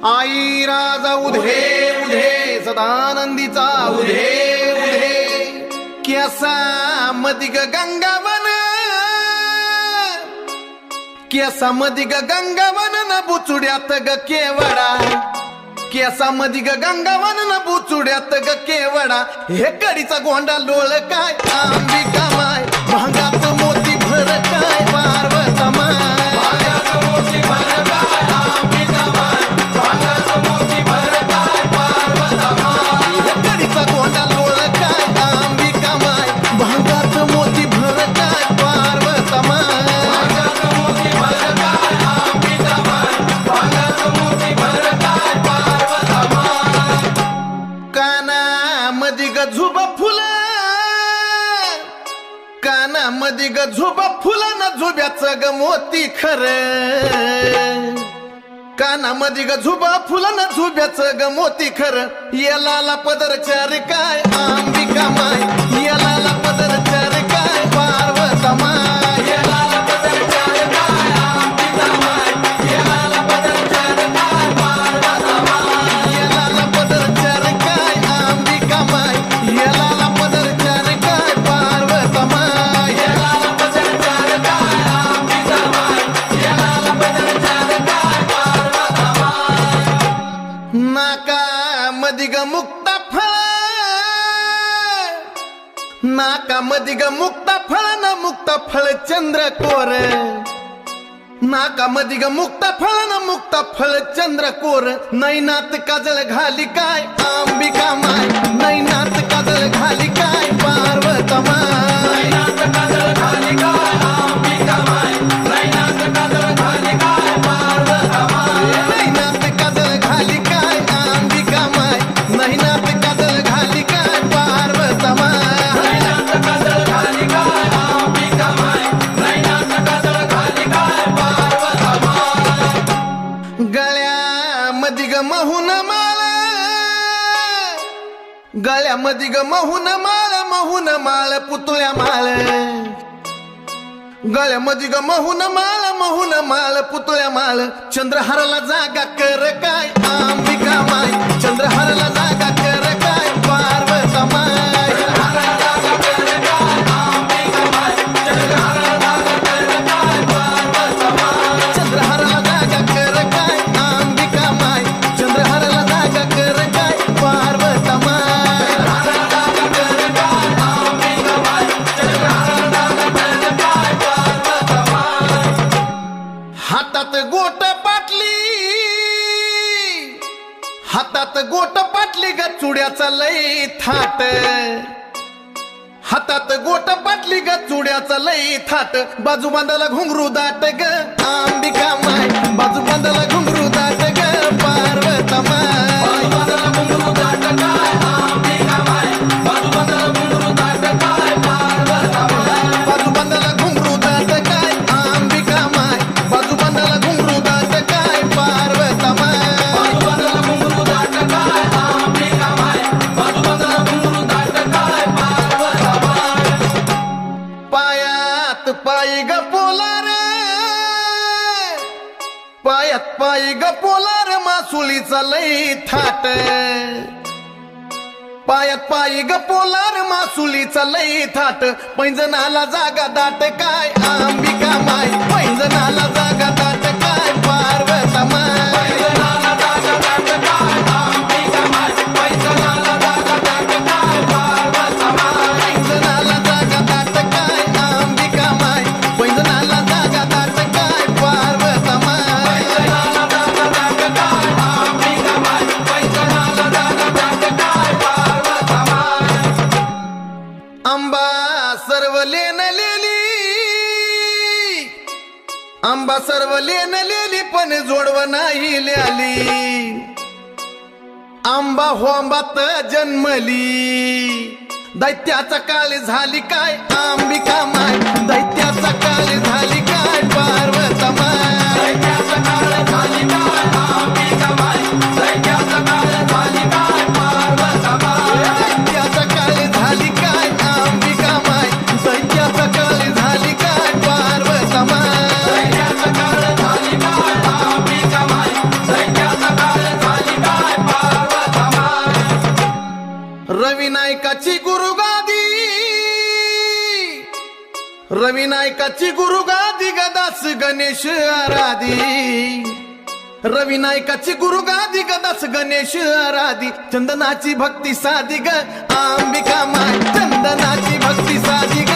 आई राजा उधे उधे सदानंदीचा उधे उधे केसा मदिग गंगावन केसा मदिग गंगावन न बुचुड्यात ग केवडा केसा मदिग गंगावन न बुचुड्यात ग केवडा हे कडीचा गोंडा लोळ काय अंबिका माय भांगात मोती भर काय पार्वता माय भांगात मोती भर काय अंबिका माय भांगात मोती भर काय पार्वता माय हे कडीचा गोंडा लोळ काय अंबिका माय भांगात मोती भर काय पार्वता माय भांगात मोती भर काय अंबिका माय भांगात मोती भर काय पार्वता माय काना मदिग झुबा फुला काना मदिग झुबा फुला न झुब्याचं ग मोती खर काना मदिग झुबा फुला न झुब्याचं ग मोती खर याला पदर चार काय अंबिका माय याला पदर चार काय पार्वता माय याला पदर चार काय अंबिका माय याला पदर चार काय पार्वता माय याला पदर चार काय अंबिका माय याला पदर चार काय पार्वता माय याला पदर चार काय अंबिका माय याला पदर चार काय पार्वता माय नाका मदिग मुक्ता फळ नाका मदिग मुक्ता फळ न मुक्ता फळ चंद्र कोर नाका मदिग मुक्ता फळ न मुक्ता फळ चंद्र कोर नैनात काजळ घाली काय अंबिका माय नैनात काजळ घाली काय पार्वता माय नैनात काजळ घाली काय अंबिका माय नैनात काजळ घाली काय पार्वता माय नैनात काजळ घाली काय अंबिका माय नैनात काजळ घाली काय पार्वता माय नैनात काजळ घाली काय अंबिका माय नैनात काजळ घाली काय पार्वता माय गळ्यामध्ये ग महून माळ गळ्यामध्ये ग महून माळ पुतळ्या माळ गळ्यामध्ये ग महून माळ पुतळ्या माळ चंद्रहाराला जागा कर काय अंबिका माय चंद्रहाराला जागा कर काय पार्वता माय चंद्रहाराला जागा कर काय अंबिका माय चंद्रहाराला जागा कर काय पार्वता माय चंद्रहाराला जागा कर काय अंबिका माय चंद्रहाराला जागा कर काय पार्वता माय चंद्रहाराला जागा कर काय अंबिका माय चंद्रहाराला जागा कर काय पार्वता माय हातात गोट पाटली हातात गोट पाटली ग चुड्याचा लई थाट हातात गोट पाटली ग चुड्याचा लई थाट बाजू बांधाला घुंगरू दाट ग अंबिका माय बाजू बांधाला घुंगरू दाट ग पार्वता माय बाजू बांधाला घुंगरू दाट काय अंबिका माय बाजू बांधाला घुंगरू दाट काय पार्वता माय बाजू बांधाला घुंगरू दाट काय अंबिका माय बाजू बांधाला घुंगरू दाट काय पार्वता माय बाजू बांधाला घुंगरू दाट काय अंबिका माय बाजू बांधाला घुंगरू दाट काय पार्वता माय पायात पायी ग पोलार पायात पायी ग पोलार मासुलीचा लई थाट पायात पायी ग पोलार मासुलीचा लई थाट पैंजनाला जागा दाट काय अंबिका माय पैंजनाला जागा दाट काय पार्वता माय पैंजनाला जागा दाट काय अंबिका माय पैंजनाला जागा दाट काय पार्वता माय पैंजनाला जागा दाट काय अंबिका माय पैंजनाला जागा दाट काय पार्वता माय पैंजनाला जागा दाट काय अंबिका माय पैंजनाला जागा दाट काय पार्वता माय आंबा सर्व लेनलेली आंबा सर्व लेनलेली पण जोडव नाही ल्याली आंबा हो आंबात जन्मली दैत्याचा काळ झाली काय अंबिका माय दैत्याचा काळ झाली काय पार्वता माय दैत्याचा काळ झाली काय अंबिका माय दैत्याचा काळ झाली काय पार्वता माय दैत्याचा काळ झाली काय अंबिका माय दैत्याचा काळ झाली काय पार्वता माय दैत्याचा काळ झाली काय अंबिका माय दैत्याचा काळ रवी नायकाची गुरु गादी गदास गणेश आराधी, रवी नायकाची गुरु गादी गदास गणेश आराधी, चंदनाची भक्ती साधी ग अंबिका माय, चंदनाची भक्ती साधी ग